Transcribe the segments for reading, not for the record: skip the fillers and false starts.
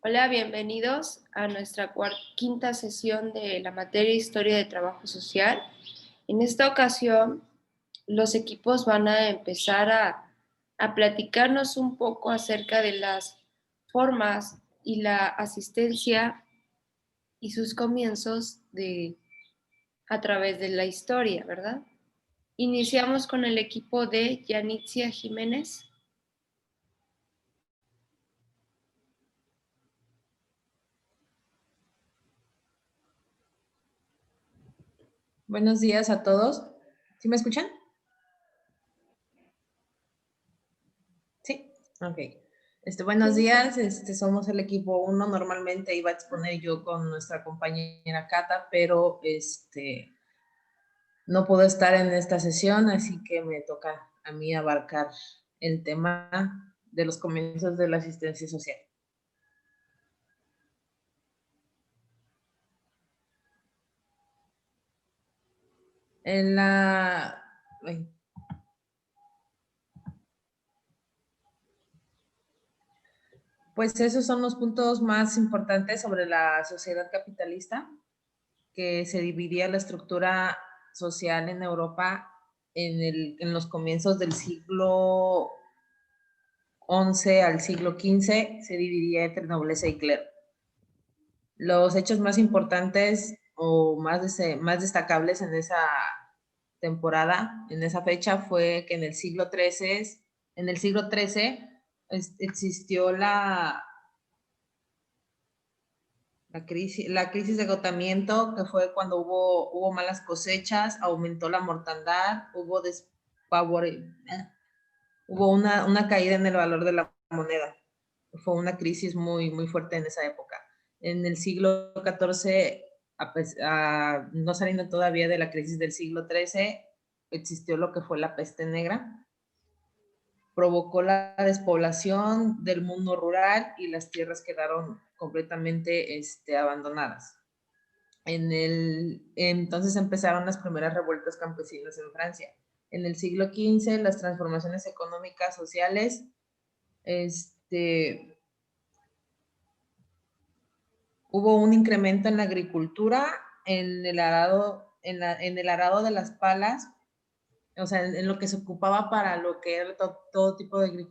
Hola, bienvenidos a nuestra quinta sesión de la materia Historia de Trabajo Social. En esta ocasión, los equipos van a empezar a platicarnos un poco acerca de las formas y la asistencia y sus comienzos a través de la historia, ¿verdad? Iniciamos con el equipo de Yanitzia Jiménez. Buenos días a todos. ¿Sí me escuchan? Sí, ok. Buenos días, somos el equipo 1. Normalmente iba a exponer yo con nuestra compañera Cata, pero no puedo estar en esta sesión, así que me toca a mí abarcar el tema de los comienzos de la asistencia social. En la... Pues esos son los puntos más importantes sobre la sociedad capitalista, que se dividía la estructura social en Europa en los comienzos del siglo XI al siglo XV, se dividía entre nobleza y clero. Los hechos más importantes o más destacables en esa temporada, en esa fecha, fue que en el siglo XIII existió la crisis de agotamiento, que fue cuando hubo malas cosechas, aumentó la mortandad, hubo una caída en el valor de la moneda. Fue una crisis muy, muy fuerte en esa época. En el siglo XIV, no saliendo todavía de la crisis del siglo XIII, existió lo que fue la peste negra. Provocó la despoblación del mundo rural y las tierras quedaron completamente abandonadas. Entonces empezaron las primeras revueltas campesinas en Francia. En el siglo XV, las transformaciones económicas, sociales, hubo un incremento en la agricultura, en el arado de las palas, o sea, en lo que se ocupaba para lo que era todo tipo de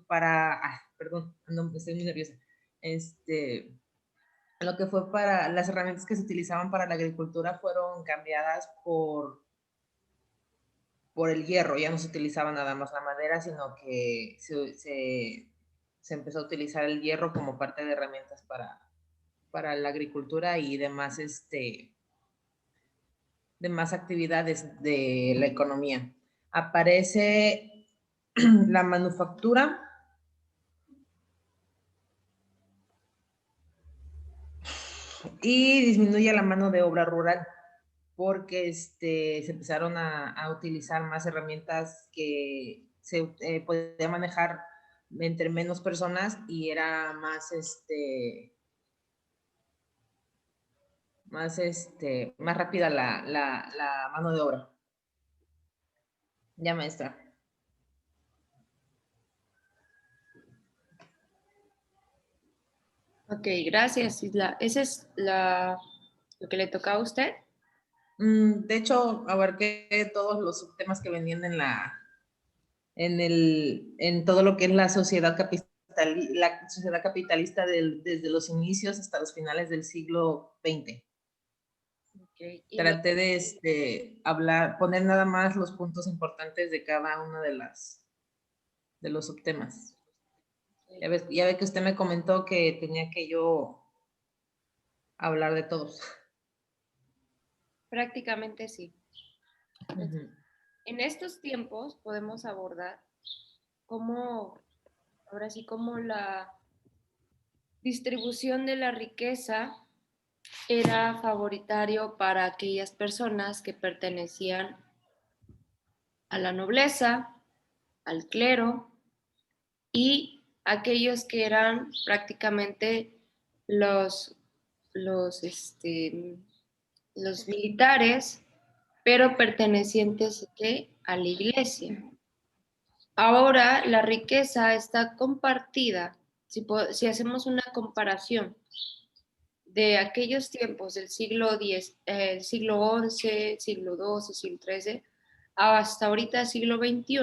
perdón, no, estoy muy nerviosa. Lo que fue para las herramientas que se utilizaban para la agricultura fueron cambiadas por el hierro. Ya no se utilizaba nada más la madera, sino que se empezó a utilizar el hierro como parte de herramientas para la agricultura y demás actividades de la economía. Aparece la manufactura, y disminuye la mano de obra rural, porque se empezaron a utilizar más herramientas que se podía manejar entre menos personas y era más rápida la mano de obra. Ya, maestra. Ok, gracias, Isla. ¿Ese es lo que le tocaba a usted? De hecho, abarqué todos los temas que venían en todo lo que es la sociedad capitalista desde los inicios hasta los finales del siglo XX. Okay. Traté de poner nada más los puntos importantes de cada uno de los subtemas. Ya ve que usted me comentó que tenía que yo hablar de todos. Prácticamente sí. Uh-huh. En estos tiempos podemos abordar cómo, ahora sí, cómo la distribución de la riqueza era favoritario para aquellas personas que pertenecían a la nobleza, al clero y aquellos que eran prácticamente los, los, este, los militares, pero pertenecientes ¿qué? A la iglesia. Ahora la riqueza está compartida si hacemos una comparación de aquellos tiempos del siglo X, siglo XI, siglo XII, siglo XIII, hasta ahorita siglo XXI,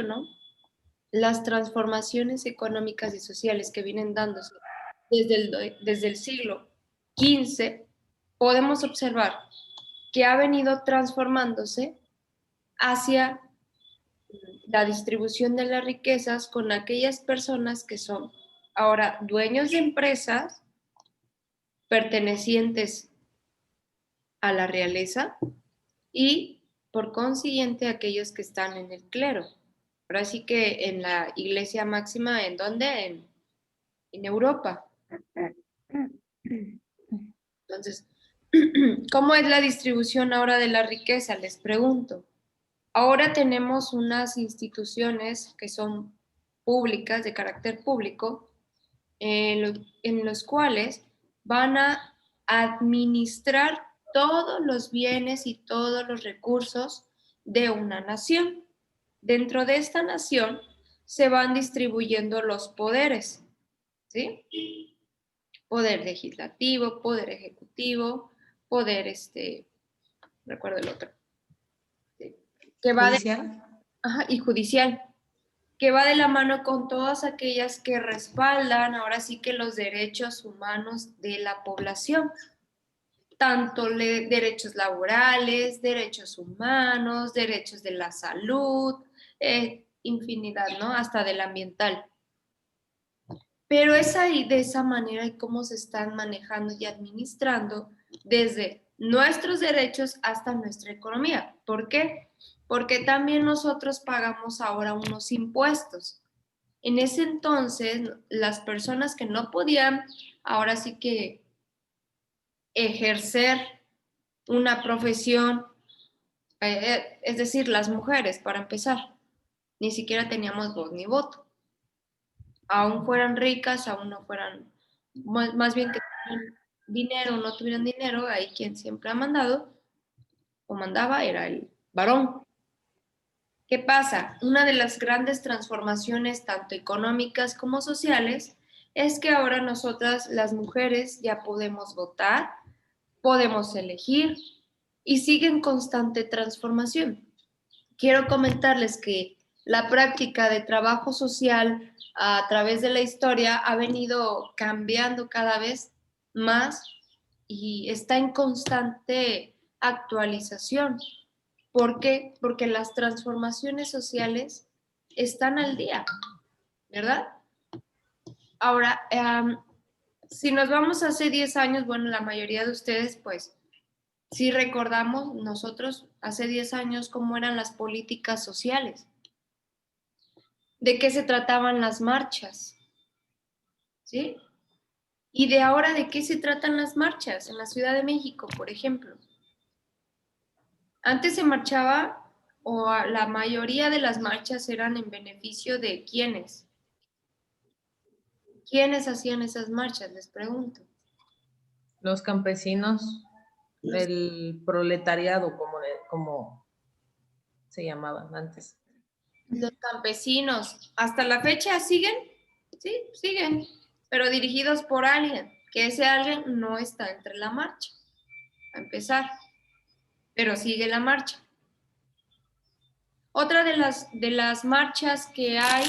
las transformaciones económicas y sociales que vienen dándose desde el siglo XV, podemos observar que ha venido transformándose hacia la distribución de las riquezas con aquellas personas que son ahora dueños de empresas pertenecientes a la realeza y por consiguiente aquellos que están en el clero. Ahora sí que en la iglesia máxima, ¿en dónde? En Europa. Entonces, ¿cómo es la distribución ahora de la riqueza? Les pregunto. Ahora tenemos unas instituciones que son públicas, de carácter público, en los cuales van a administrar todos los bienes y todos los recursos de una nación. Dentro de esta nación se van distribuyendo los poderes, ¿sí? Poder legislativo, poder ejecutivo, poder, recuerdo el otro, ¿sí? Que va de, Judicial. ajá, y judicial, que va de la mano con todas aquellas que respaldan ahora sí que los derechos humanos de la población, tanto derechos laborales, derechos humanos, derechos de la salud, infinidad, ¿no? Hasta del ambiental. Pero es ahí de esa manera y cómo se están manejando y administrando desde nuestros derechos hasta nuestra economía. ¿Por qué? Porque también nosotros pagamos ahora unos impuestos. En ese entonces, las personas que no podían, ahora sí que ejercer una profesión, es decir, las mujeres, para empezar, ni siquiera teníamos voz ni voto. Aún fueran ricas, aún no fueran, más bien que tuvieran dinero o no tuvieran dinero, ahí quien siempre ha mandado o mandaba era el varón. ¿Qué pasa? Una de las grandes transformaciones, tanto económicas como sociales, es que ahora nosotras, las mujeres, ya podemos votar, podemos elegir y sigue en constante transformación. Quiero comentarles que la práctica de trabajo social a través de la historia ha venido cambiando cada vez más y está en constante actualización. ¿Por qué? Porque las transformaciones sociales están al día, ¿verdad? Ahora, si nos vamos hace 10 años, bueno, la mayoría de ustedes, pues, sí recordamos nosotros hace 10 años cómo eran las políticas sociales, de qué se trataban las marchas, ¿sí? Y de ahora de qué se tratan las marchas en la Ciudad de México, por ejemplo. Antes se marchaba, o la mayoría de las marchas eran en beneficio de quiénes. ¿Quiénes hacían esas marchas? Les pregunto. Los campesinos, Los, el proletariado, como se llamaban antes. los campesinos, hasta la fecha siguen, sí, siguen, pero dirigidos por alguien, que ese alguien no está entre la marcha, a empezar, pero sigue la marcha. Otra de las marchas que hay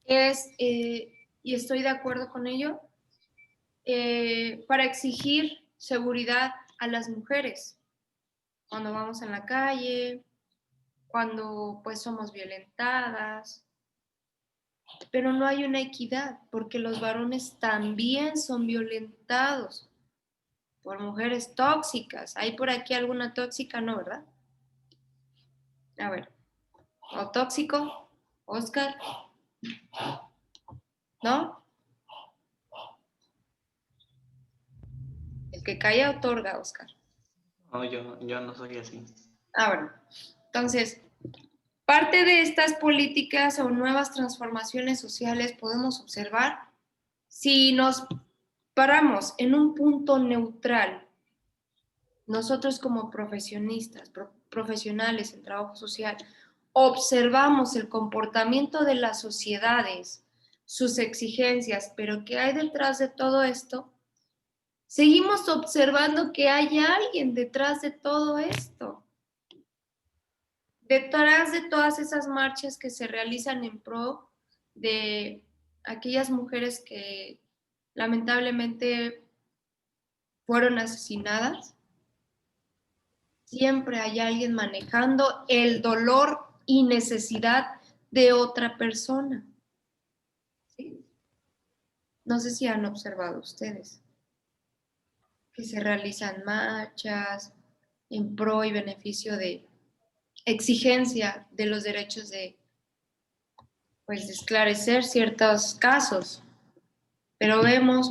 es, y estoy de acuerdo con ello, para exigir seguridad a las mujeres cuando vamos en la calle, cuando pues somos violentadas, pero no hay una equidad porque los varones también son violentados por mujeres tóxicas. ¿Hay por aquí alguna tóxica? No, ¿verdad? A ver, ¿o tóxico? Oscar, ¿no? El que calla otorga, Oscar. No, yo no soy así. Ah, bueno. Entonces, parte de estas políticas o nuevas transformaciones sociales podemos observar si nos paramos en un punto neutral, nosotros como profesionistas, profesionales en trabajo social, observamos el comportamiento de las sociedades sus exigencias, pero ¿qué hay detrás de todo esto? Seguimos observando que hay alguien detrás de todo esto. Detrás de todas esas marchas que se realizan en pro de aquellas mujeres que lamentablemente fueron asesinadas, siempre hay alguien manejando el dolor y necesidad de otra persona. ¿Sí? No sé si han observado ustedes que se realizan marchas en pro y beneficio de exigencia de los derechos de, pues, de esclarecer ciertos casos. Pero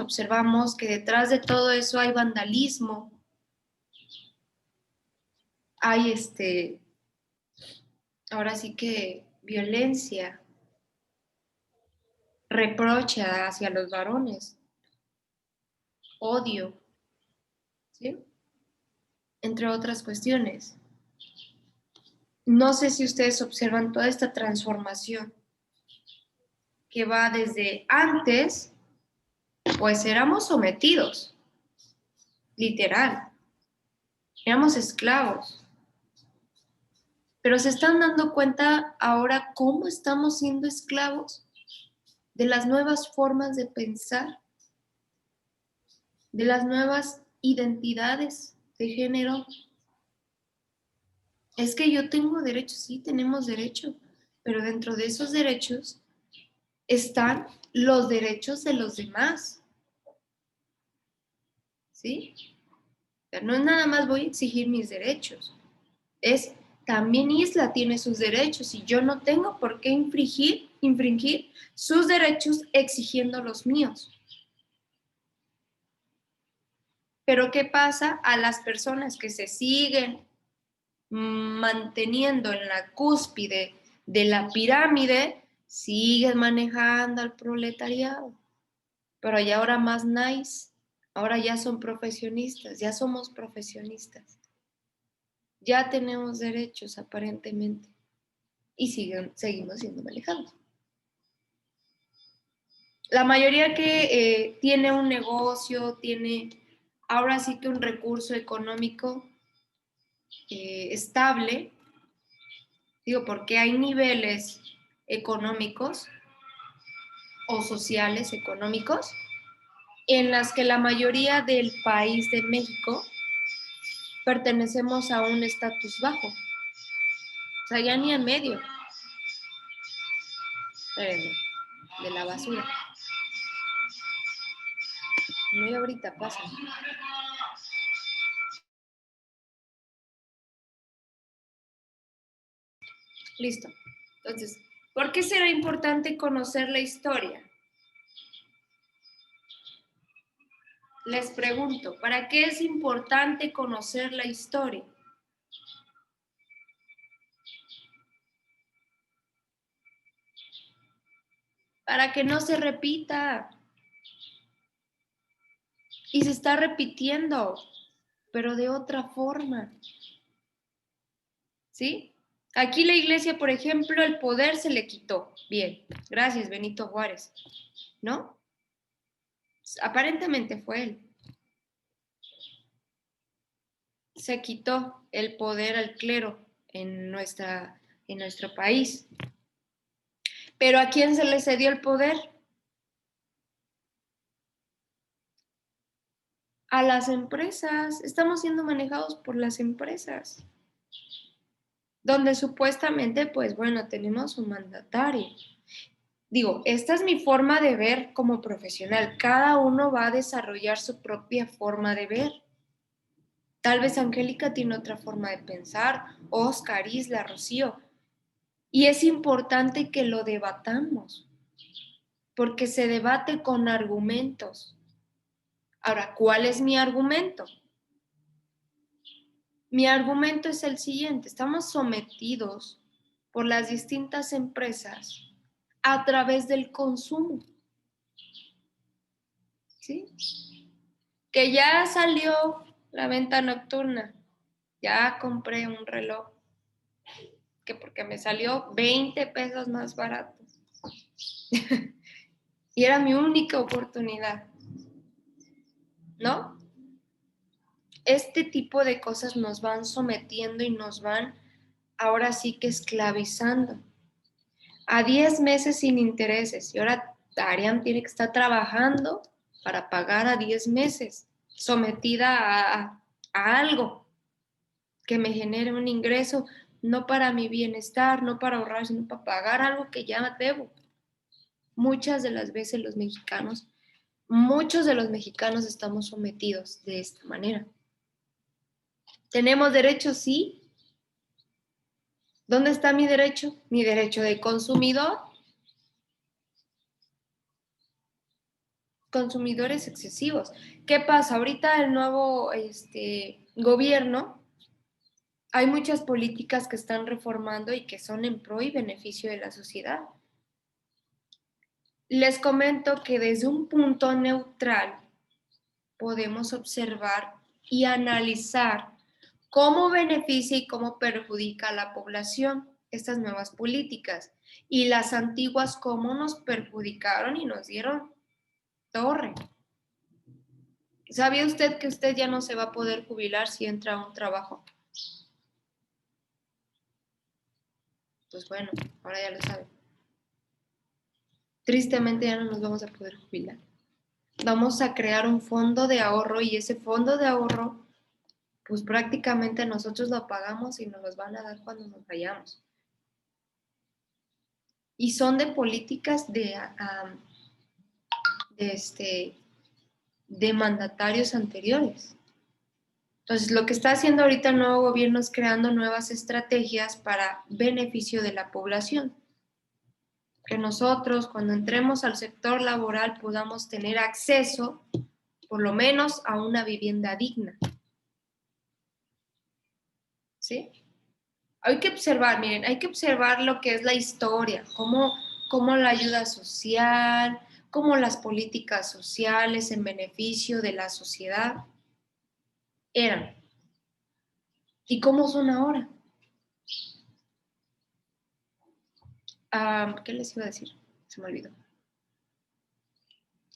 observamos que detrás de todo eso hay vandalismo, hay ahora sí que violencia, reproche hacia los varones, odio, ¿sí? Entre otras cuestiones. No sé si ustedes observan toda esta transformación que va desde antes, pues éramos sometidos, literal, éramos esclavos, pero se están dando cuenta ahora cómo estamos siendo esclavos de las nuevas formas de pensar, de las nuevas identidades de género. Es que yo tengo derechos, sí, tenemos derecho, pero dentro de esos derechos están los derechos de los demás, ¿sí? O sea, no es nada más voy a exigir mis derechos, es también Isla tiene sus derechos y yo no tengo por qué infringir sus derechos exigiendo los míos. Pero ¿qué pasa a las personas que se siguen manteniendo en la cúspide de la pirámide? Siguen manejando al proletariado, pero ya ahora más nice, ahora ya son profesionistas, ya somos profesionistas, ya tenemos derechos aparentemente y seguimos siendo manejados. La mayoría que tiene un negocio, tiene ahora sí que un recurso económico estable, digo, porque hay niveles económicos o sociales económicos en las que la mayoría del país de México pertenecemos a un estatus bajo. O sea, ya ni en medio. Espérenme, de la basura. No, ahorita pasa. Listo. Entonces, ¿por qué será importante conocer la historia? Les pregunto, ¿para qué es importante conocer la historia? Para que no se repita. Y se está repitiendo, pero de otra forma. ¿Sí? Aquí la iglesia, por ejemplo, el poder se le quitó. Bien, gracias, Benito Juárez. ¿No? Aparentemente fue él. Se quitó el poder al clero en nuestro país. Pero ¿a quién se le cedió el poder? A las empresas. Estamos siendo manejados por las empresas. Donde supuestamente, pues bueno, tenemos un mandatario. Digo, esta es mi forma de ver como profesional. Cada uno va a desarrollar su propia forma de ver. Tal vez Angélica tiene otra forma de pensar, Oscar, Isla, Rocío. Y es importante que lo debatamos, porque se debate con argumentos. Ahora, ¿cuál es mi argumento? Mi argumento es el siguiente: estamos sometidos por las distintas empresas a través del consumo. ¿Sí? Que ya salió la venta nocturna, ya compré un reloj, que porque me salió 20 pesos más barato. Y era mi única oportunidad, ¿no? Este tipo de cosas nos van sometiendo y nos van ahora sí que esclavizando. A 10 meses sin intereses. Y ahora Ariam tiene que estar trabajando para pagar a 10 meses, sometida a algo que me genere un ingreso, no para mi bienestar, no para ahorrar, sino para pagar algo que ya debo. Muchas de las veces muchos de los mexicanos estamos sometidos de esta manera. ¿Tenemos derechos? Sí. ¿Dónde está mi derecho? Mi derecho de consumidor. Consumidores excesivos. ¿Qué pasa? Ahorita el nuevo gobierno, hay muchas políticas que están reformando y que son en pro y beneficio de la sociedad. Les comento que desde un punto neutral podemos observar y analizar cómo beneficia y cómo perjudica a la población estas nuevas políticas y las antiguas cómo nos perjudicaron y nos dieron torre. ¿Sabía usted que usted ya no se va a poder jubilar si entra a un trabajo? Pues bueno, ahora ya lo sabe. Tristemente ya no nos vamos a poder jubilar. Vamos a crear un fondo de ahorro y ese fondo de ahorro, pues prácticamente nosotros lo pagamos y nos los van a dar cuando nos vayamos. Y son de políticas de mandatarios anteriores. Entonces, lo que está haciendo ahorita el nuevo gobierno es creando nuevas estrategias para beneficio de la población. Que nosotros, cuando entremos al sector laboral, podamos tener acceso, por lo menos, a una vivienda digna. ¿Sí? Hay que observar, miren, hay que observar lo que es la historia, cómo la ayuda social, cómo las políticas sociales en beneficio de la sociedad eran y cómo son ahora. ¿Qué les iba a decir? Se me olvidó.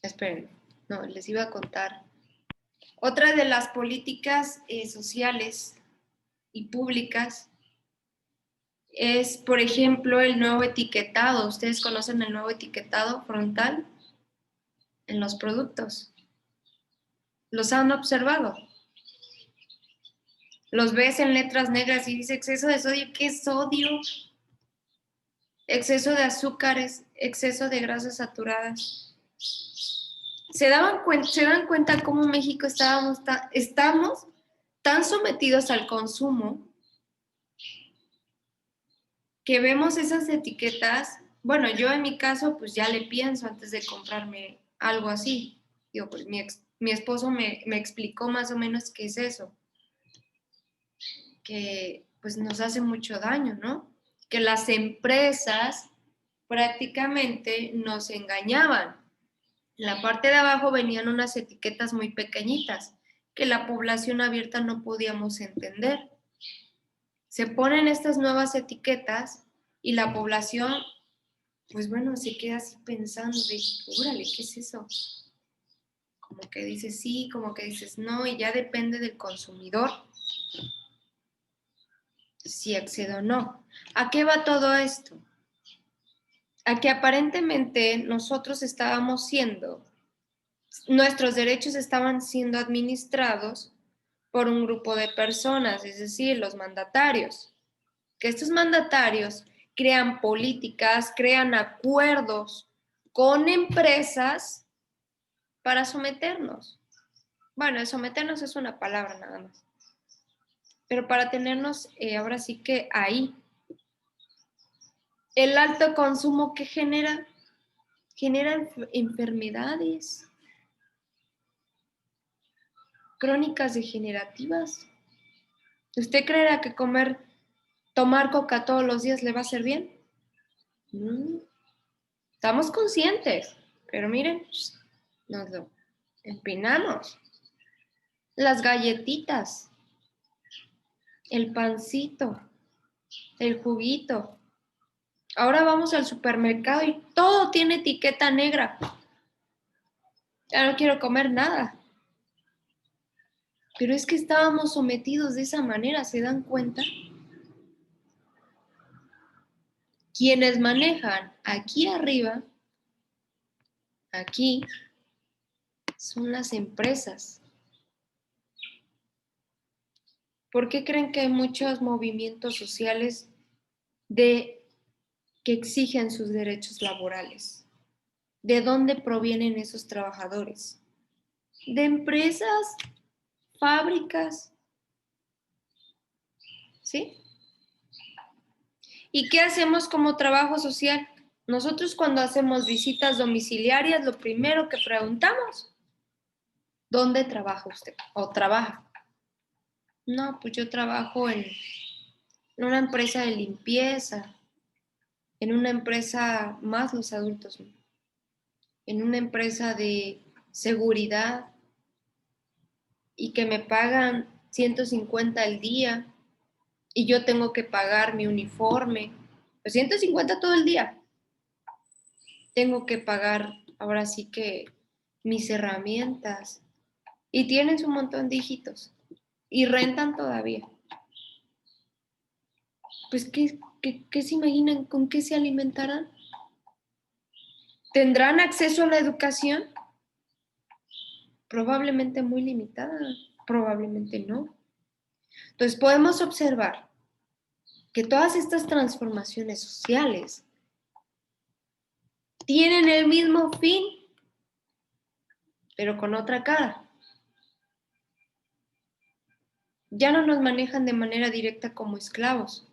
Esperen, no, les iba a contar. Otra de las políticas sociales y públicas es, por ejemplo, el nuevo etiquetado. ¿Ustedes conocen el nuevo etiquetado frontal en los productos? ¿Los han observado? Los ves en letras negras y dice exceso de sodio. ¿Qué es sodio? Exceso de azúcares, exceso de grasas saturadas. ¿Se dan cuenta cómo en México estamos tan sometidos al consumo que vemos esas etiquetas? Bueno, yo en mi caso, pues ya le pienso antes de comprarme algo así. Digo, pues mi esposo me explicó más o menos qué es eso. Que pues nos hace mucho daño, ¿no? Que las empresas prácticamente nos engañaban. En la parte de abajo venían unas etiquetas muy pequeñitas que la población abierta no podíamos entender. Se ponen estas nuevas etiquetas y la población, pues bueno, se queda así pensando de, órale, ¿qué es eso? Como que dices sí, como que dices no, y ya depende del consumidor si accede o no. ¿A qué va todo esto? A que aparentemente nuestros derechos estaban siendo administrados por un grupo de personas, es decir, los mandatarios. Que estos mandatarios crean políticas, crean acuerdos con empresas para someternos. Bueno, someternos es una palabra nada más. Pero para tenernos ahora sí que ahí. El alto consumo que genera enfermedades crónicas degenerativas. ¿Usted creerá que tomar coca todos los días le va a hacer bien? Estamos conscientes, pero miren, nos lo empinamos. Las galletitas, el pancito, el juguito. Ahora vamos al supermercado y todo tiene etiqueta negra. Ya no quiero comer nada. Pero es que estábamos sometidos de esa manera, ¿se dan cuenta? Quienes manejan aquí arriba, aquí, son las empresas. ¿Por qué creen que hay muchos movimientos sociales que exigen sus derechos laborales? ¿De dónde provienen esos trabajadores? De empresas, fábricas, ¿sí? ¿Y qué hacemos como trabajo social? Nosotros cuando hacemos visitas domiciliarias, lo primero que preguntamos, ¿dónde trabaja usted? ¿O trabaja? No, pues yo trabajo en una empresa de limpieza, en una empresa, más los adultos, ¿no? En una empresa de seguridad y que me pagan 150 al día y yo tengo que pagar mi uniforme, pues 150 todo el día. Tengo que pagar ahora sí que mis herramientas y tienen su montón de hijitos y rentan todavía. Pues, ¿qué se imaginan? ¿Con qué se alimentarán? ¿Tendrán acceso a la educación? Probablemente muy limitada, probablemente no. Entonces podemos observar que todas estas transformaciones sociales tienen el mismo fin, pero con otra cara. Ya no nos manejan de manera directa como esclavos.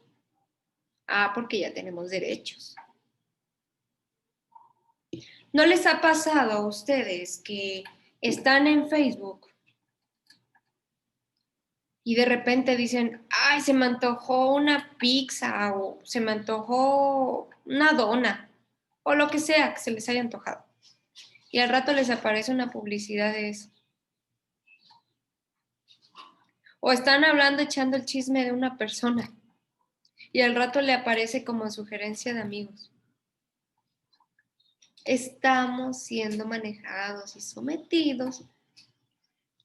Ah, porque ya tenemos derechos. ¿No les ha pasado a ustedes que están en Facebook y de repente dicen, ay, se me antojó una pizza o se me antojó una dona o lo que sea que se les haya antojado? Y al rato les aparece una publicidad de eso. O están hablando, echando el chisme de una persona y al rato le aparece como sugerencia de amigos. Estamos siendo manejados y sometidos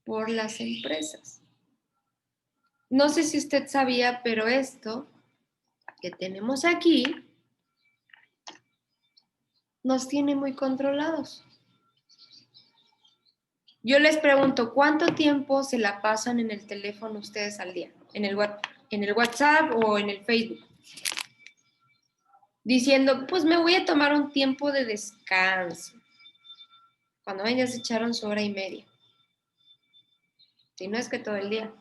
por las empresas. No sé si usted sabía, pero esto que tenemos aquí nos tiene muy controlados. Yo les pregunto, ¿cuánto tiempo se la pasan en el teléfono ustedes al día? ¿En el WhatsApp o en el Facebook? Diciendo, pues me voy a tomar un tiempo de descanso. Cuando ven ya se echaron su hora y media. Si no es que todo el día.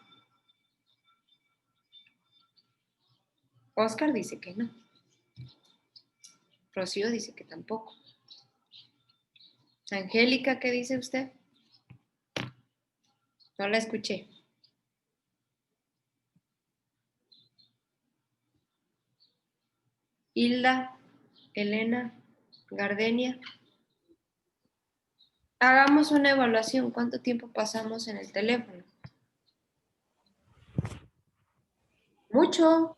Oscar dice que no. Rocío dice que tampoco. Angélica, ¿qué dice usted? No la escuché. Hilda, Elena, Gardenia. Hagamos una evaluación. ¿Cuánto tiempo pasamos en el teléfono? Mucho.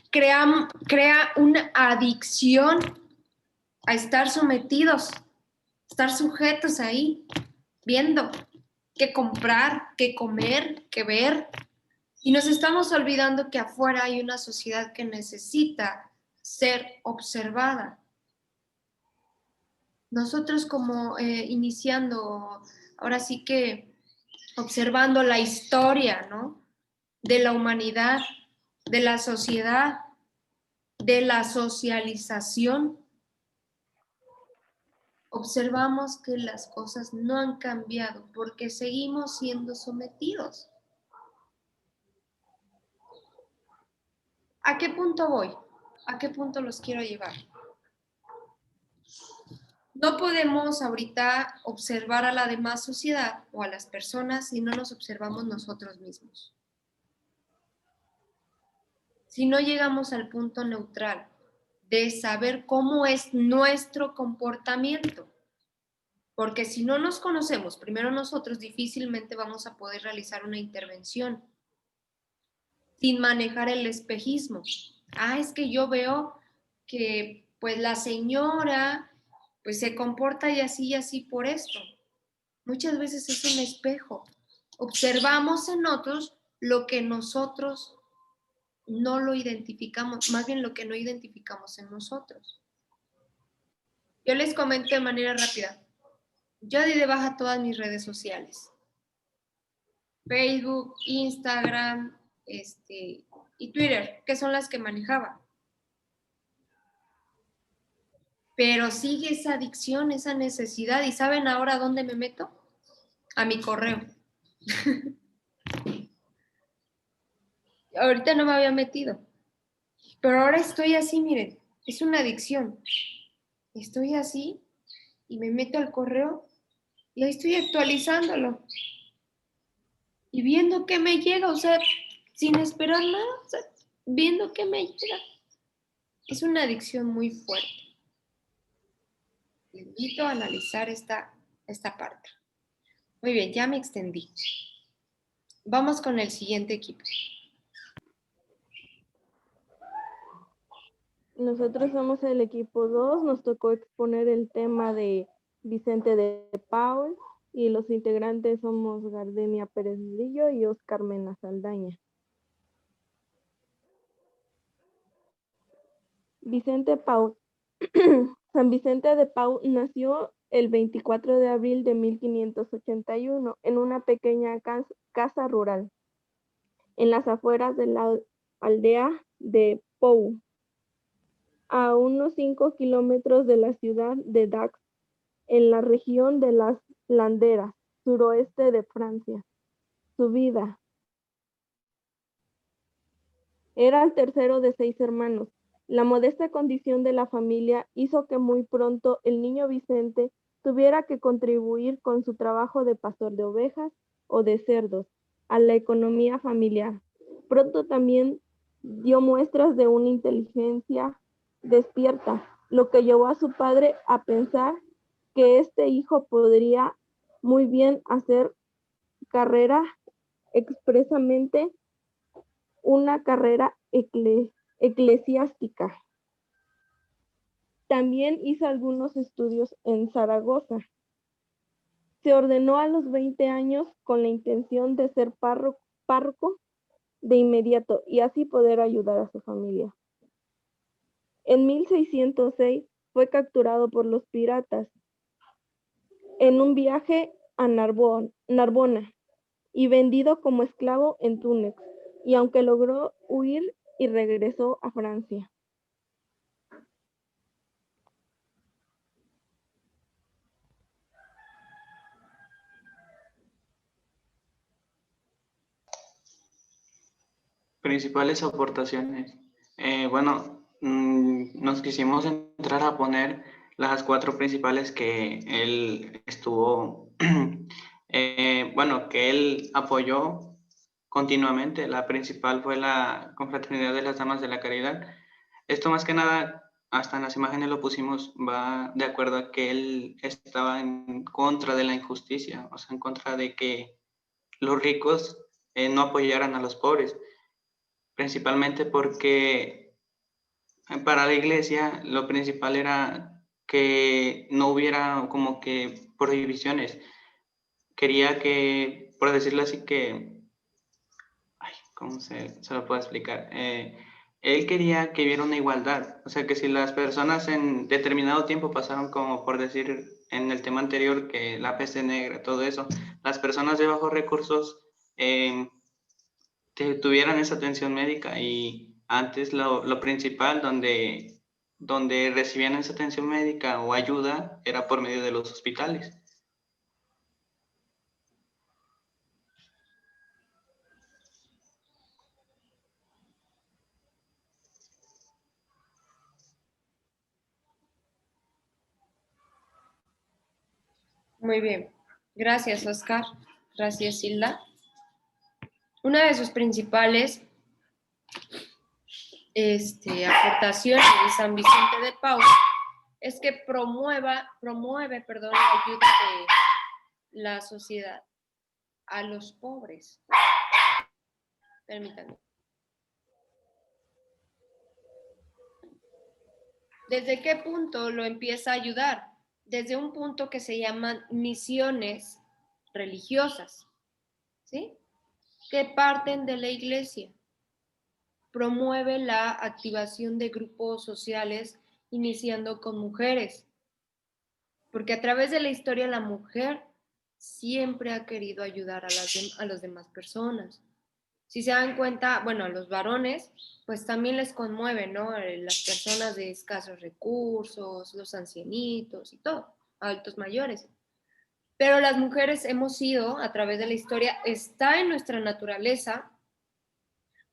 Crea una adicción a estar sometidos, estar sujetos ahí, viendo qué comprar, qué comer, qué ver. Y nos estamos olvidando que afuera hay una sociedad que necesita ser observada. Nosotros como iniciando, ahora sí que observando la historia, ¿no? De la humanidad, de la sociedad, de la socialización, observamos que las cosas no han cambiado porque seguimos siendo sometidos. ¿A qué punto voy? ¿A qué punto los quiero llevar? No podemos ahorita observar a la demás sociedad o a las personas si no nos observamos nosotros mismos. Si no llegamos al punto neutral de saber cómo es nuestro comportamiento. Porque si no nos conocemos primero nosotros, difícilmente vamos a poder realizar una intervención sin manejar el espejismo. Ah, es que yo veo que pues la señora pues se comporta y así por esto. Muchas veces es un espejo. Observamos en otros lo que nosotros no lo identificamos, más bien lo que no identificamos en nosotros. Yo les comento de manera rápida. Yo di de baja todas mis redes sociales. Facebook, Instagram, y Twitter, que son las que manejaba. Pero sigue esa adicción, esa necesidad. ¿Y saben ahora a dónde me meto? A mi correo. Ahorita no me había metido. Pero ahora estoy así, miren. Es una adicción. Estoy así y me meto al correo y ahí estoy actualizándolo. Y viendo qué me llega, o sea, sin esperar nada, o sea, viendo qué me llega. Es una adicción muy fuerte. Les invito a analizar esta parte. Muy bien, ya me extendí. Vamos con el siguiente equipo. Nosotros somos el equipo 2, nos tocó exponer el tema de Vicente de Paul y los integrantes somos Gardenia Pérez Murillo y Oscar Mena Saldaña. Vicente Paul. San Vicente de Paul nació el 24 de abril de 1581 en una pequeña casa rural en las afueras de la aldea de Pou, a unos 5 kilómetros de la ciudad de Dax, en la región de las Landeras, suroeste de Francia. Su vida. Era el tercero de 6 hermanos. La modesta condición de la familia hizo que muy pronto el niño Vicente tuviera que contribuir con su trabajo de pastor de ovejas o de cerdos a la economía familiar. Pronto también dio muestras de una inteligencia despierta, lo que llevó a su padre a pensar que este hijo podría muy bien hacer carrera, expresamente una carrera eclesiástica. También hizo algunos estudios en Zaragoza. Se ordenó a los 20 años con la intención de ser párroco de inmediato y así poder ayudar a su familia. En 1606 fue capturado por los piratas en un viaje a Narbona y vendido como esclavo en Túnez, y aunque logró huir y regresó a Francia. Principales aportaciones. Bueno, nos quisimos entrar a poner las 4 principales que él estuvo, bueno, que él apoyó continuamente. La principal fue la Confraternidad de las Damas de la Caridad. Esto más que nada, hasta en las imágenes lo pusimos, va de acuerdo a que él estaba en contra de la injusticia, o sea, en contra de que los ricos no apoyaran a los pobres, principalmente porque para la iglesia lo principal era que no hubiera como que prohibiciones. Quería que, por decirlo así, que, ay, ¿cómo se lo puedo explicar? Él quería que hubiera una igualdad, o sea, que si las personas en determinado tiempo pasaron, como por decir en el tema anterior, que la peste negra, todo eso, las personas de bajos recursos tuvieran esa atención médica, y antes lo principal donde recibían esa atención médica o ayuda era por medio de los hospitales. Muy bien. Gracias, Oscar. Gracias, Hilda. Una de sus principales aportaciones de San Vicente de Paul es que promueve, la ayuda de la sociedad a los pobres. Permítanme. ¿Desde qué punto lo empieza a ayudar? desde un punto que se llaman misiones religiosas, ¿sí? Que parten de la iglesia. Promueve la activación de grupos sociales iniciando con mujeres, porque a través de la historia la mujer siempre ha querido ayudar a las demás personas. Si se dan cuenta, bueno, a los varones, pues también les conmueve, ¿no? Las personas de escasos recursos, los ancianitos y todo, adultos mayores. Pero las mujeres hemos sido, a través de la historia, está en nuestra naturaleza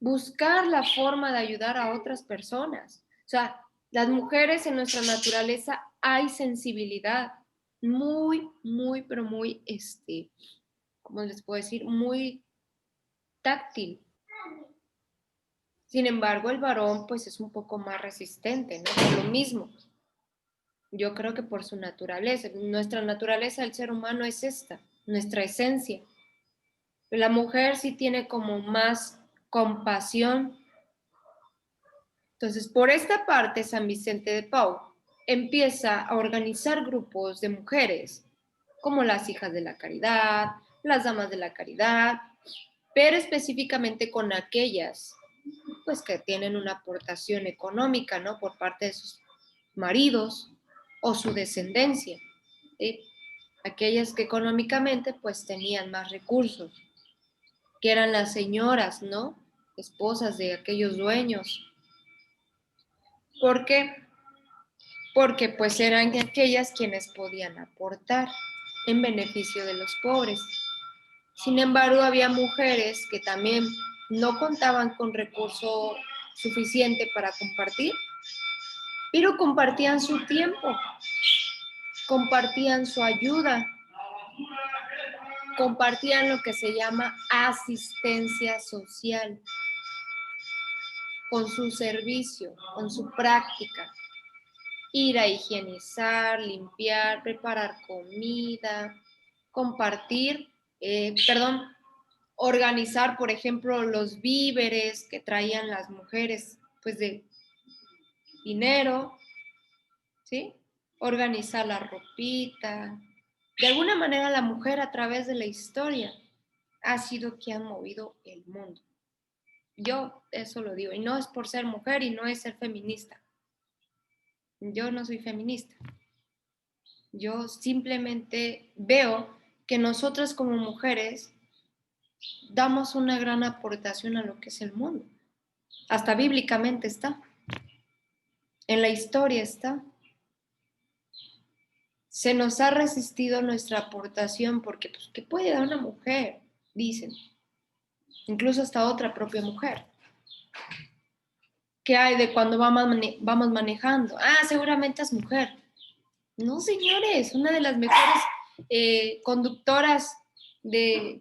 buscar la forma de ayudar a otras personas. O sea, las mujeres en nuestra naturaleza hay sensibilidad muy, muy, pero muy, ¿cómo les puedo decir? Muy táctil. Sin embargo, el varón pues es un poco más resistente, ¿no? Por lo mismo. Yo creo que por su naturaleza. Nuestra naturaleza del ser humano es esta, nuestra esencia. La mujer sí tiene como más compasión. Entonces, por esta parte, San Vicente de Paúl empieza a organizar grupos de mujeres, como las hijas de la caridad, las damas de la caridad, pero específicamente con aquellas pues que tienen una aportación económica, ¿no? Por parte de sus maridos o su descendencia, ¿sí? Aquellas que económicamente pues tenían más recursos, que eran las señoras, ¿no? Esposas de aquellos dueños. ¿Por qué? Porque pues eran aquellas quienes podían aportar en beneficio de los pobres. Sin embargo, había mujeres que también no contaban con recurso suficiente para compartir, pero compartían su tiempo, compartían su ayuda, compartían lo que se llama asistencia social, con su servicio, con su práctica. Ir a higienizar, limpiar, preparar comida, compartir, organizar, por ejemplo, los víveres que traían las mujeres, pues de dinero, ¿sí? Organizar la ropita. De alguna manera la mujer a través de la historia ha sido quien ha movido el mundo. Yo eso lo digo, y no es por ser mujer y no es ser feminista. Yo no soy feminista. Yo simplemente veo que nosotras como mujeres damos una gran aportación a lo que es el mundo. Hasta bíblicamente está. En la historia está. Se nos ha resistido nuestra aportación porque, pues, ¿qué puede dar una mujer? Dicen. Incluso hasta otra propia mujer. ¿Qué hay de cuando vamos manejando? Ah, seguramente es mujer. No, señores, una de las mejores conductoras de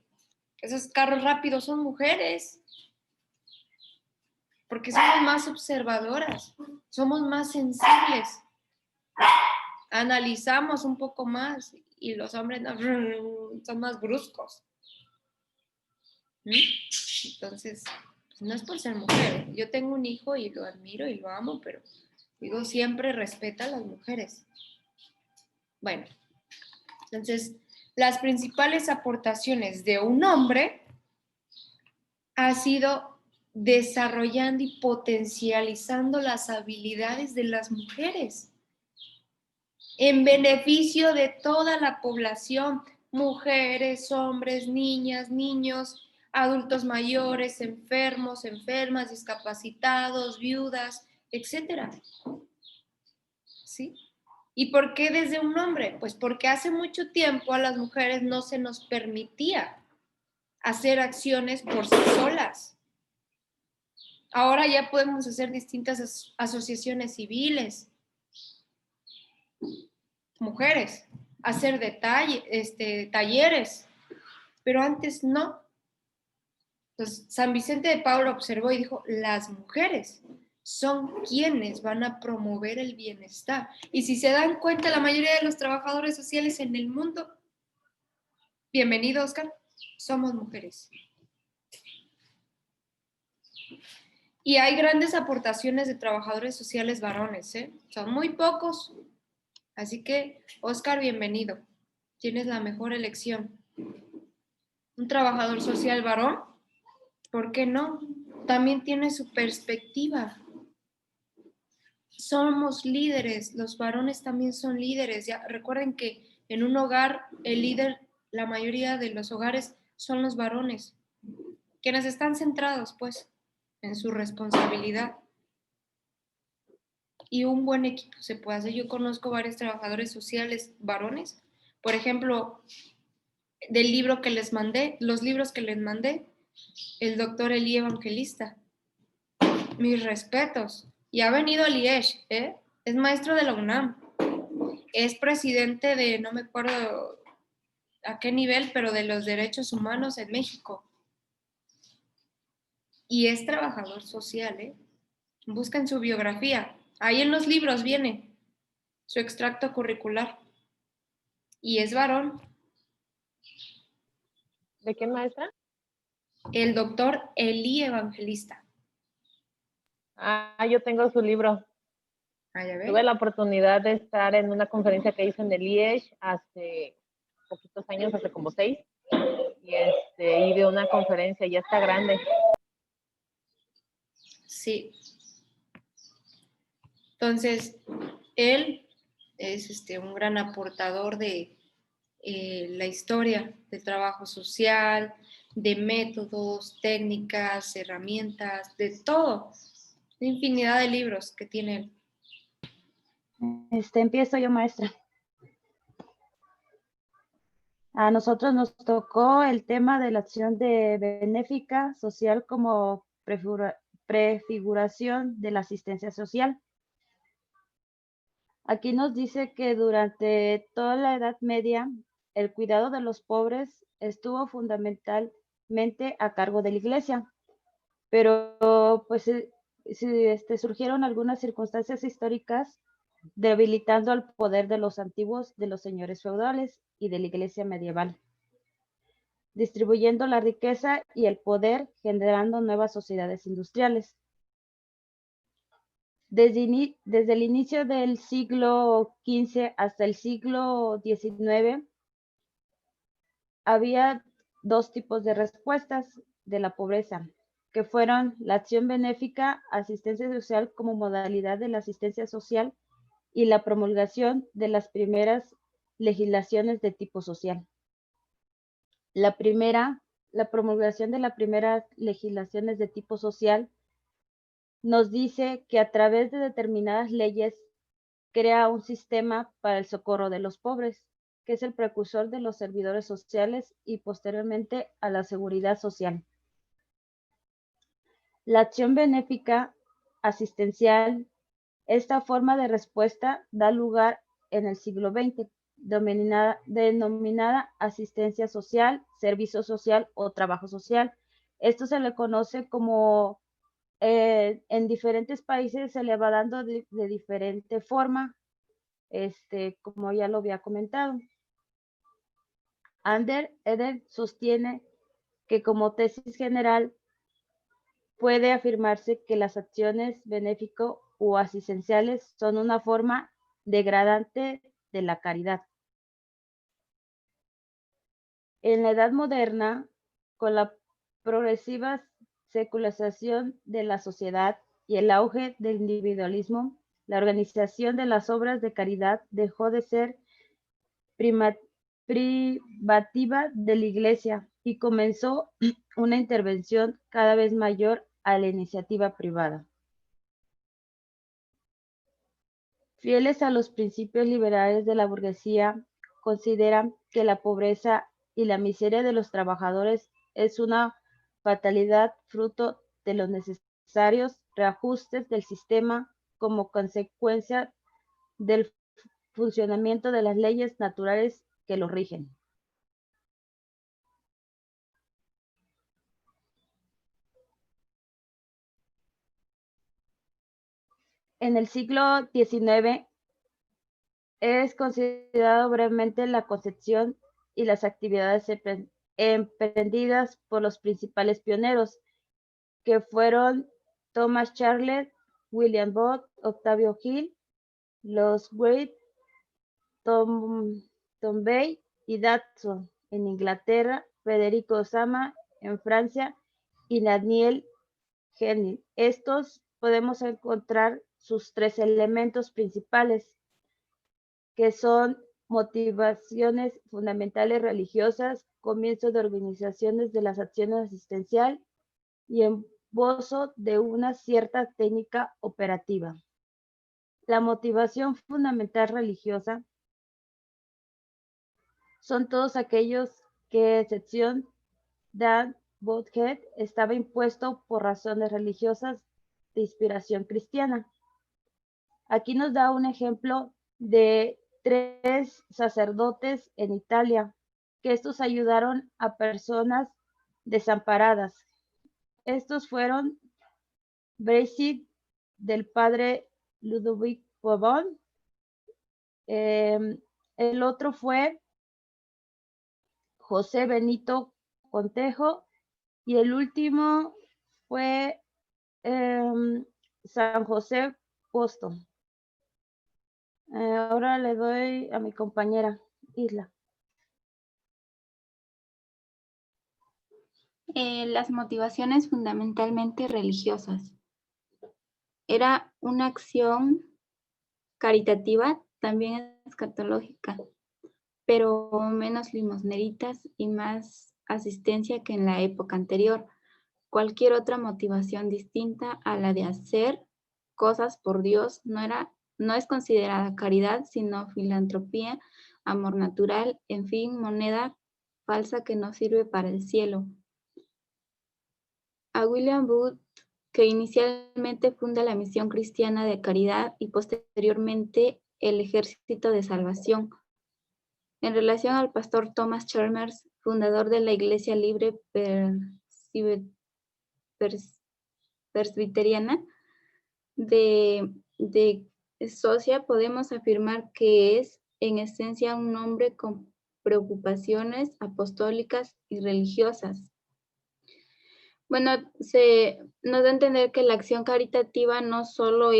esos carros rápidos son mujeres, porque somos más observadoras, somos más sensibles, analizamos un poco más y los hombres no, son más bruscos. Entonces, pues no es por ser mujer. Yo tengo un hijo y lo admiro y lo amo, pero digo, siempre respeta a las mujeres. Bueno, entonces, las principales aportaciones de un hombre ha sido desarrollando y potencializando las habilidades de las mujeres en beneficio de toda la población, mujeres, hombres, niñas, niños, adultos mayores, enfermos, enfermas, discapacitados, viudas, etcétera. ¿Sí? ¿Y por qué desde un hombre? Pues porque hace mucho tiempo a las mujeres no se nos permitía hacer acciones por sí solas. Ahora ya podemos hacer distintas asociaciones civiles, mujeres, hacer talleres, pero antes no. Entonces, San Vicente de Paúl observó y dijo, las mujeres son quienes van a promover el bienestar. Y si se dan cuenta, la mayoría de los trabajadores sociales en el mundo, bienvenido, Oscar, somos mujeres. Y hay grandes aportaciones de trabajadores sociales varones, ¿eh? Son muy pocos, Así que, Oscar, bienvenido. Tienes la mejor elección. Un trabajador social varón, ¿por qué no? También tiene su perspectiva. Somos líderes, los varones también son líderes. Ya recuerden que en un hogar el líder, la mayoría de los hogares son los varones, quienes están centrados pues en su responsabilidad. Y un buen equipo se puede hacer. Yo conozco varios trabajadores sociales varones, por ejemplo, del libro que les mandé, los libros que les mandé, el doctor Elí Evangelista. Mis respetos. Y ha venido a Liege, ¿eh? Es maestro de la UNAM. Es presidente de, no me acuerdo a qué nivel, pero de los derechos humanos en México. Y es trabajador social, ¿eh? Busquen su biografía. Ahí en los libros viene su extracto curricular. Y es varón. ¿De qué maestra? El doctor Elí Evangelista. Ah, yo tengo su libro. Ah, ya Tuve ves. la oportunidad de estar en una conferencia que hice en el Liege hace poquitos años, hace como 6, y de una conferencia, ya está grande. Sí. Entonces, él es un gran aportador de la historia del trabajo social, de métodos, técnicas, herramientas, de todo. Una infinidad de libros que tiene él. Empiezo yo, maestra. A nosotros nos tocó el tema de la acción de benéfica social como prefiguración de la asistencia social. Aquí nos dice que durante toda la Edad Media, el cuidado de los pobres estuvo fundamentalmente a cargo de la Iglesia, pero pues surgieron algunas circunstancias históricas debilitando el poder de los antiguos, de los señores feudales y de la Iglesia medieval, distribuyendo la riqueza y el poder, generando nuevas sociedades industriales. Desde el inicio del siglo XV hasta el siglo XIX, había dos tipos de respuestas de la pobreza, que fueron la acción benéfica, asistencia social como modalidad de la asistencia social y la promulgación de las primeras legislaciones de tipo social. La promulgación de las primeras legislaciones de tipo social nos dice que a través de determinadas leyes crea un sistema para el socorro de los pobres, que es el precursor de los servidores sociales y posteriormente a la seguridad social. La acción benéfica asistencial, esta forma de respuesta da lugar en el siglo XX, denominada asistencia social, servicio social o trabajo social. Esto se le conoce como, en diferentes países se le va dando de diferente forma, como ya lo había comentado. Ander Eder sostiene que como tesis general puede afirmarse que las acciones benéfico o asistenciales son una forma degradante de la caridad. En la Edad Moderna, con la progresiva secularización de la sociedad y el auge del individualismo, la organización de las obras de caridad dejó de ser privativa de la Iglesia y comenzó una intervención cada vez mayor a la iniciativa privada. Fieles a los principios liberales de la burguesía, consideran que la pobreza y la miseria de los trabajadores es una fatalidad fruto de los necesarios reajustes del sistema como consecuencia del funcionamiento de las leyes naturales que lo rigen. En el siglo XIX es considerado brevemente la concepción y las actividades emprendidas por los principales pioneros, que fueron Thomas Charles, William Booth, Octavio Hill, los Wright Tombey y Datsun en Inglaterra, Federico Osama en Francia y Daniel Henning. Estos podemos encontrar sus tres elementos principales, que son motivaciones fundamentales religiosas, comienzo de organizaciones de las acciones asistencial y esbozo de una cierta técnica operativa. La motivación fundamental religiosa son todos aquellos que, excepción Dan Bothead, estaba impuesto por razones religiosas de inspiración cristiana. Aquí nos da un ejemplo de 3 sacerdotes en Italia, que estos ayudaron a personas desamparadas. Estos fueron Bresci, del padre Ludovic Pavón. El otro fue José Benito Contejo y el último fue San José Posto. Ahora le doy a mi compañera Isla. Las motivaciones fundamentalmente religiosas. Era una acción caritativa, también escatológica, pero menos limosneritas y más asistencia que en la época anterior. Cualquier otra motivación distinta a la de hacer cosas por Dios no es considerada caridad, sino filantropía, amor natural, en fin, moneda falsa que no sirve para el cielo. A William Booth, que inicialmente funda la Misión Cristiana de Caridad y posteriormente el Ejército de Salvación. En relación al pastor Thomas Chalmers, fundador de la Iglesia Libre Presbiteriana de Escocia, podemos afirmar que es en esencia un hombre con preocupaciones apostólicas y religiosas. Bueno, nos da a entender que la acción caritativa no solo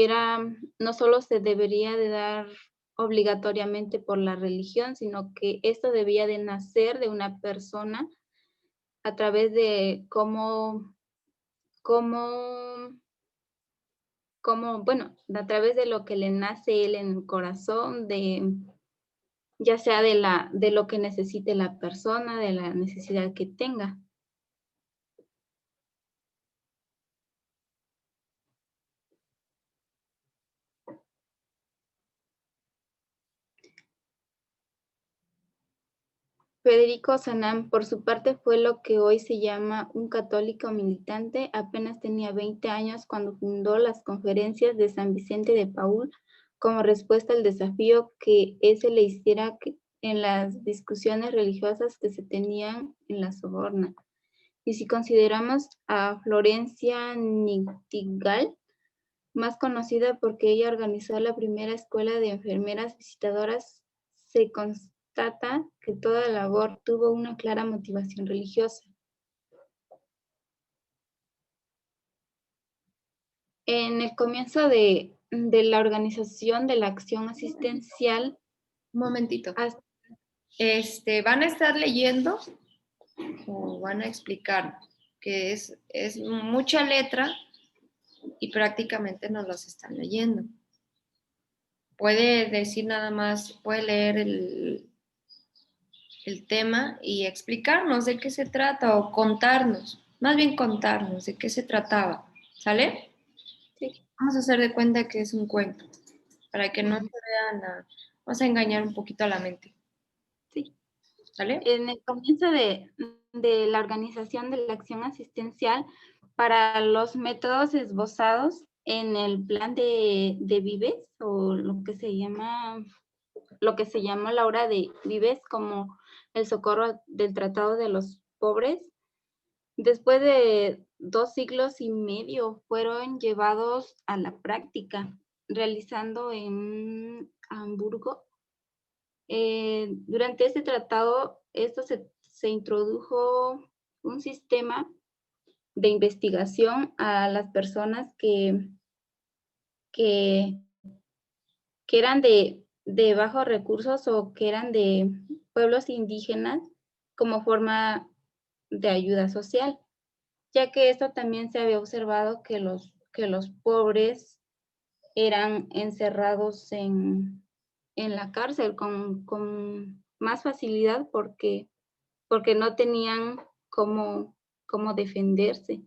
se debería de dar obligatoriamente por la religión, sino que esto debía de nacer de una persona a través de a través de lo que le nace él en el corazón, ya sea de lo que necesite la persona, de la necesidad que tenga. Federico Sanán, por su parte, fue lo que hoy se llama un católico militante. Apenas tenía 20 años cuando fundó las Conferencias de San Vicente de Paúl como respuesta al desafío que ese le hiciera en las discusiones religiosas que se tenían en la Sorbona. Y si consideramos a Florencia Nightingale, más conocida porque ella organizó la primera escuela de enfermeras visitadoras, se constata que toda labor tuvo una clara motivación religiosa. En el comienzo de la organización de la acción asistencial. Un momentito. ¿Van a estar leyendo o van a explicar? Que es mucha letra y prácticamente no los están leyendo. Puede decir nada más, puede leer el tema y explicarnos de qué se trata o contarnos, más bien contarnos de qué se trataba. ¿Sale? Sí. Vamos a hacer de cuenta que es un cuento, para que no se vean, vamos a engañar un poquito a la mente. Sí. ¿Sale? En el comienzo de la organización de la acción asistencial, para los métodos esbozados en el plan de Vives, o lo que se llama la hora de Vives, como el socorro del Tratado de los Pobres, después de 2 siglos y medio fueron llevados a la práctica, realizando en Hamburgo. Durante este tratado, se introdujo un sistema de investigación a las personas que eran de de bajos recursos o que eran de pueblos indígenas como forma de ayuda social, ya que esto también se había observado que los pobres eran encerrados en la cárcel con más facilidad porque no tenían cómo defenderse.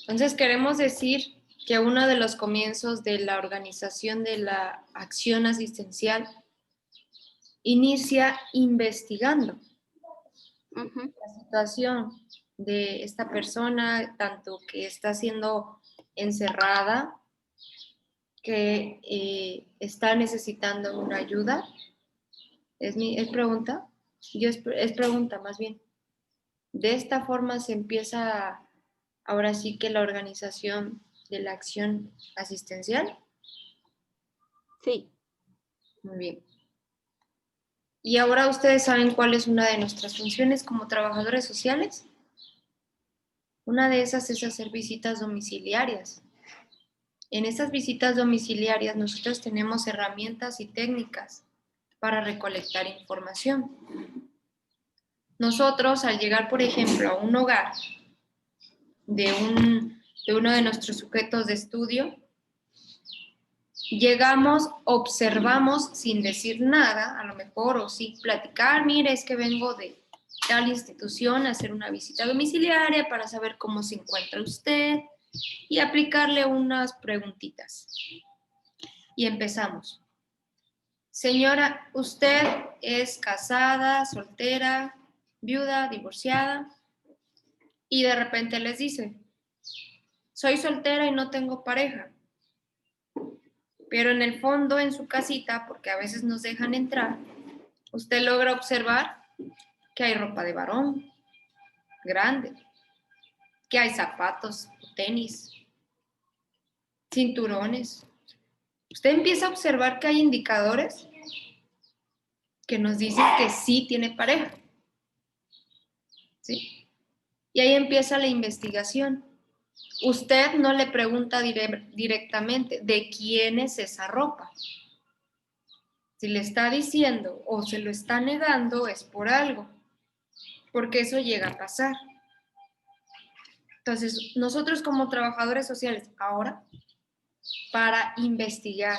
Entonces queremos decir que uno de los comienzos de la organización de la acción asistencial inicia investigando la situación de esta persona, tanto que está siendo encerrada, que está necesitando una ayuda. ¿Es pregunta? Es pregunta más bien. De esta forma se empieza ahora sí que la organización de la acción asistencial. Sí. Muy bien. Y ahora ustedes saben cuál es una de nuestras funciones como trabajadores sociales. Una de esas es hacer visitas domiciliarias. En esas visitas domiciliarias nosotros tenemos herramientas y técnicas para recolectar información. Nosotros, al llegar, por ejemplo, a un hogar de uno de nuestros sujetos de estudio, llegamos, observamos sin decir nada, a lo mejor, o sí platicar, mire, es que vengo de tal institución a hacer una visita domiciliaria para saber cómo se encuentra usted y aplicarle unas preguntitas. Y empezamos. Señora, ¿usted es casada, soltera, viuda, divorciada? Y de repente les dice, soy soltera y no tengo pareja. Pero en el fondo, en su casita, porque a veces nos dejan entrar, usted logra observar que hay ropa de varón grande, que hay zapatos, tenis, cinturones. Usted empieza a observar que hay indicadores que nos dicen que sí tiene pareja. ¿Sí? Y ahí empieza la investigación. Usted no le pregunta directamente de quién es esa ropa. Si le está diciendo o se lo está negando es por algo, porque eso llega a pasar. Entonces, nosotros como trabajadores sociales, ahora, para investigar,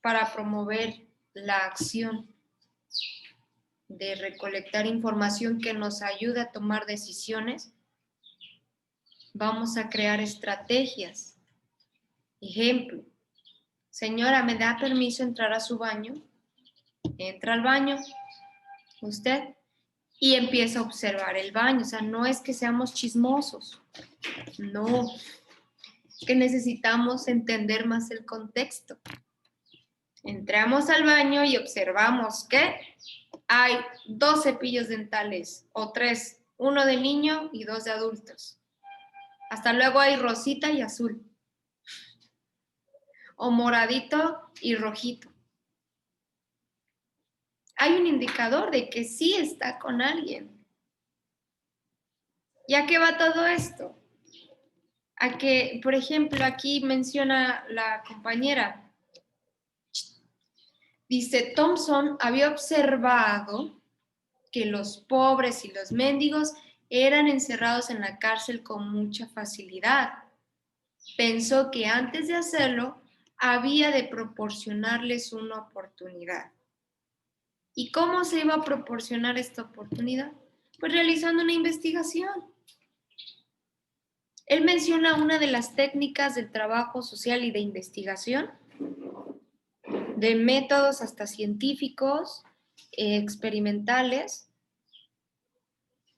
para promover la acción de recolectar información que nos ayude a tomar decisiones, vamos a crear estrategias. Ejemplo, señora, ¿me da permiso entrar a su baño? Entra al baño, usted, y empieza a observar el baño. O sea, no es que seamos chismosos, no, es que necesitamos entender más el contexto. Entramos al baño y observamos que hay 2 cepillos dentales o 3, uno de niño y 2 de adultos. Hasta luego hay rosita y azul, o moradito y rojito. Hay un indicador de que sí está con alguien. ¿Y a qué va todo esto? A que, por ejemplo, aquí menciona la compañera, dice, Thompson había observado que los pobres y los mendigos eran encerrados en la cárcel con mucha facilidad. Pensó que antes de hacerlo, había de proporcionarles una oportunidad. ¿Y cómo se iba a proporcionar esta oportunidad? Pues realizando una investigación. Él menciona una de las técnicas del trabajo social y de investigación, de métodos hasta científicos, experimentales,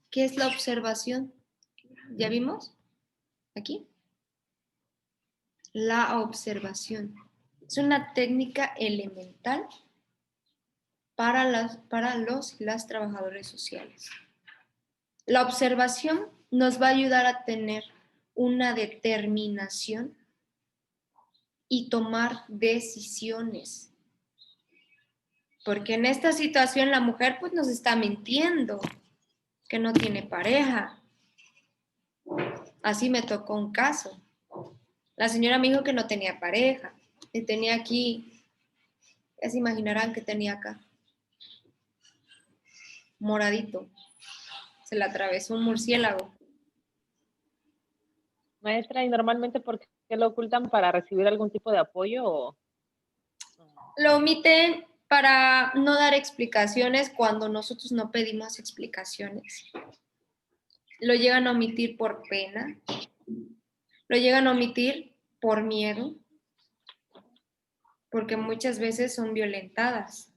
que es la observación. ¿Ya vimos? Aquí. La observación. Es una técnica elemental para los y las trabajadores sociales. La observación nos va a ayudar a tener una determinación y tomar decisiones. Porque en esta situación la mujer pues nos está mintiendo, que no tiene pareja. Así me tocó un caso. La señora me dijo que no tenía pareja, que tenía aquí, ya se imaginarán que tenía acá, moradito. Se le atravesó un murciélago. Maestra, ¿y normalmente por qué lo ocultan para recibir algún tipo de apoyo o...? Lo omiten para no dar explicaciones cuando nosotros no pedimos explicaciones. Lo llegan a omitir por pena. Lo llegan a omitir por miedo. Porque muchas veces son violentadas.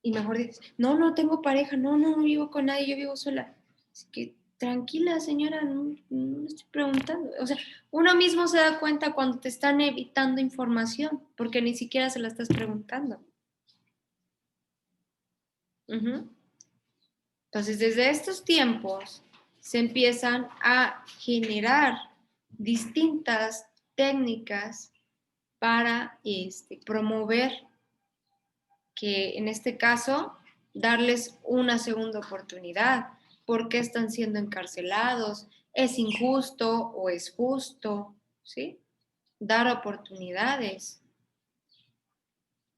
Y mejor dices, no, no tengo pareja, no, no, no vivo con nadie, yo vivo sola. Es que tranquila, señora, no estoy preguntando. O sea, uno mismo se da cuenta cuando te están evitando información, porque ni siquiera se la estás preguntando. Entonces, desde estos tiempos se empiezan a generar distintas técnicas para promover que, en este caso, darles una segunda oportunidad. ¿Por qué están siendo encarcelados? ¿Es injusto o es justo? ¿Sí? Dar oportunidades.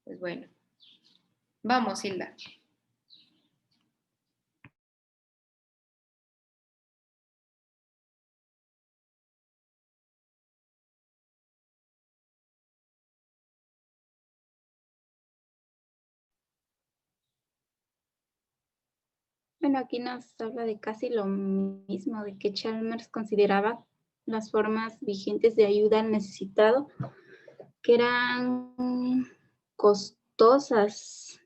Pues bueno, vamos, Hilda. Bueno, aquí nos habla de casi lo mismo, de que Chalmers consideraba las formas vigentes de ayuda al necesitado que eran costosas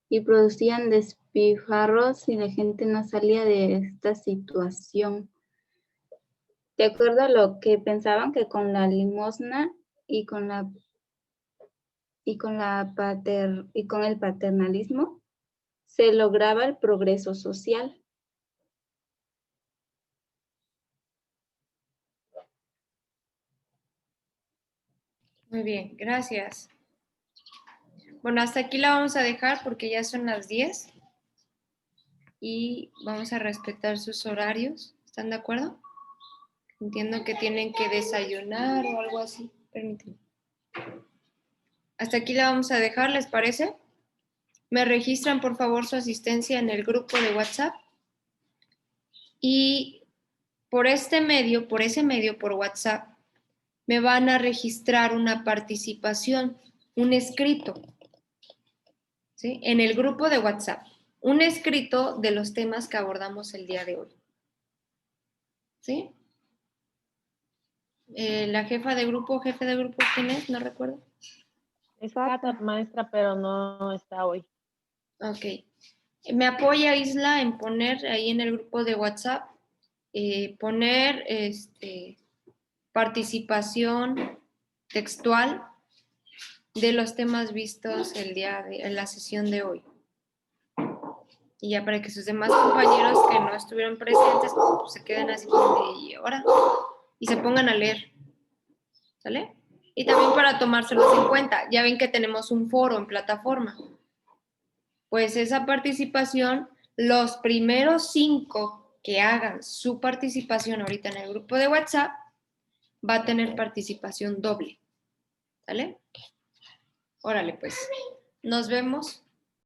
y producían despilfarros y la gente no salía de esta situación. De acuerdo a lo que pensaban que con la limosna y con el paternalismo se lograba el progreso social. Muy bien, gracias. Bueno, hasta aquí la vamos a dejar porque ya son las 10 y vamos a respetar sus horarios. ¿Están de acuerdo? Entiendo que tienen que desayunar o algo así. Permítanme. Hasta aquí la vamos a dejar, ¿les parece? Me registran, por favor, su asistencia en el grupo de WhatsApp. Y por ese medio, por WhatsApp, me van a registrar una participación, un escrito, ¿sí? En el grupo de WhatsApp. Un escrito de los temas que abordamos el día de hoy. ¿Sí? La jefa de grupo, jefe de grupo, ¿quién es? No recuerdo. Es Cata, maestra, pero no está hoy. Ok. Me apoya Isla en poner ahí en el grupo de WhatsApp, poner participación textual de los temas vistos en la sesión de hoy. Y ya para que sus demás compañeros que no estuvieron presentes pues, se queden así como de, ¿y ahora? Y se pongan a leer. ¿Sale? Y también para tomárselos en cuenta. Ya ven que tenemos un foro en plataforma. Pues esa participación, los primeros 5 que hagan su participación ahorita en el grupo de WhatsApp, va a tener participación doble. ¿Sale? Órale, pues. Nos vemos.